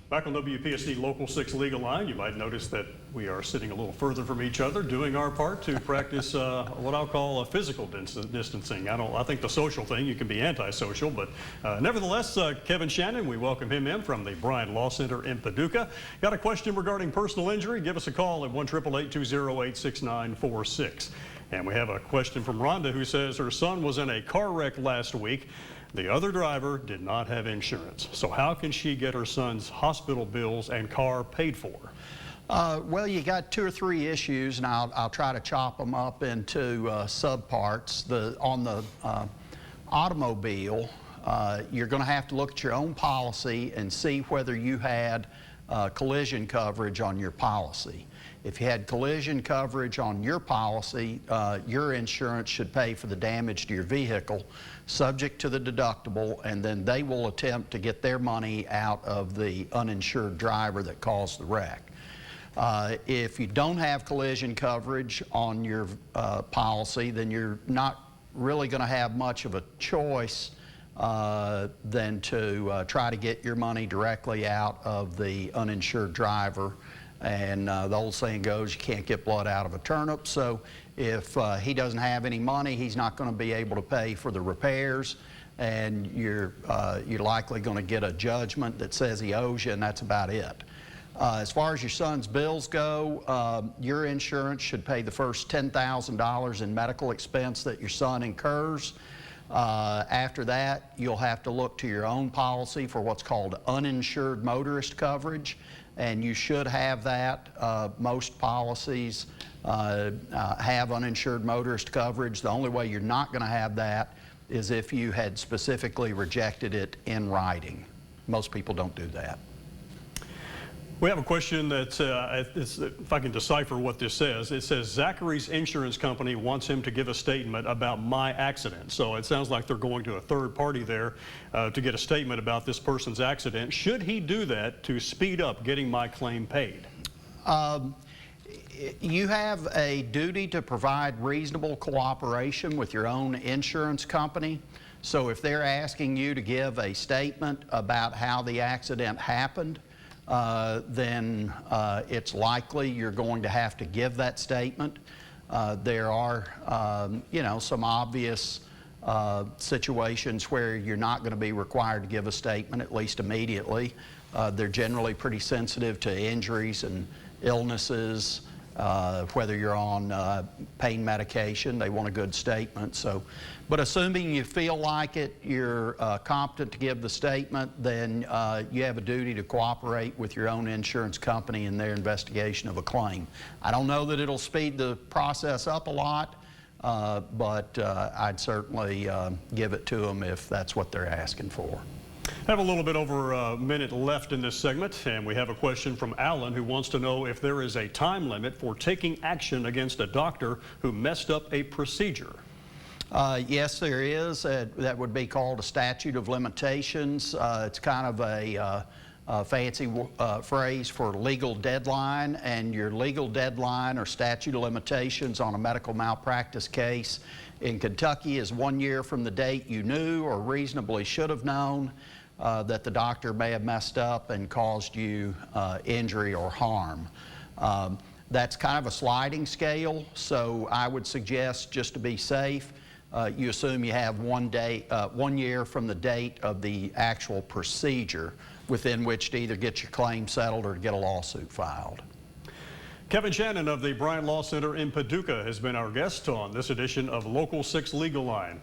Back on P.S.C. Local 6 Legal Line, you might notice that we are sitting a little further from each other, doing our part to practice what I'll call a physical distancing. I think the social thing, you can be antisocial, but nevertheless, Kevin Shannon, we welcome him in from the Bryant Law Center in Paducah. Got a question regarding personal injury? Give us a call at 1-888-208-6946. And we have a question from Rhonda who says her son was in a car wreck last week. The other driver did not have insurance. So how can she get her son's hospital bills and car paid for? Well, you got 2 or 3 issues, and I'll try to chop them up into subparts. On the automobile, you're going to have to look at your own policy and see whether you had collision coverage on your policy. If you had collision coverage on your policy, your insurance should pay for the damage to your vehicle, subject to the deductible, and then they will attempt to get their money out of the uninsured driver that caused the wreck. If you don't have collision coverage on your policy, then you're not really going to have much of a choice than to try to get your money directly out of the uninsured driver. And the old saying goes, you can't get blood out of a turnip. So if he doesn't have any money, he's not going to be able to pay for the repairs, and you're likely going to get a judgment that says he owes you, and that's about it. As far as your son's bills go, your insurance should pay the first $10,000 in medical expense that your son incurs. After that, you'll have to look to your own policy for what's called uninsured motorist coverage, and you should have that. Most policies have uninsured motorist coverage. The only way you're not going to have that is if you had specifically rejected it in writing. Most people don't do that. We have a question that, if I can decipher what this says, it says Zachary's insurance company wants him to give a statement about my accident. So it sounds like they're going to a third party there to get a statement about this person's accident. Should he do that to speed up getting my claim paid? You have a duty to provide reasonable cooperation with your own insurance company. So if they're asking you to give a statement about how the accident happened, then it's likely you're going to have to give that statement. There are, you know, some obvious situations where you're not going to be required to give a statement, at least immediately. They're generally pretty sensitive to injuries and illnesses. Whether you're on pain medication, they want a good statement. So, but assuming you feel like it, you're competent to give the statement, then you have a duty to cooperate with your own insurance company in their investigation of a claim. I don't know that it'll speed the process up a lot, but I'd certainly give it to them if that's what they're asking for. I have a little bit over a minute left in this segment, and we have a question from Alan who wants to know if there is a time limit for taking action against a doctor who messed up a procedure. Yes, there is. That would be called a statute of limitations. It's kind of a fancy phrase for legal deadline, and your legal deadline or statute of limitations on a medical malpractice case in Kentucky is 1 year from the date you knew or reasonably should have known that the doctor may have messed up and caused you injury or harm. That's kind of a sliding scale, so I would suggest, just to be safe, you assume you have 1 year from the date of the actual procedure within which to either get your claim settled or to get a lawsuit filed. Kevin Shannon of the Bryant Law Center in Paducah has been our guest on this edition of Local 6 Legal Line.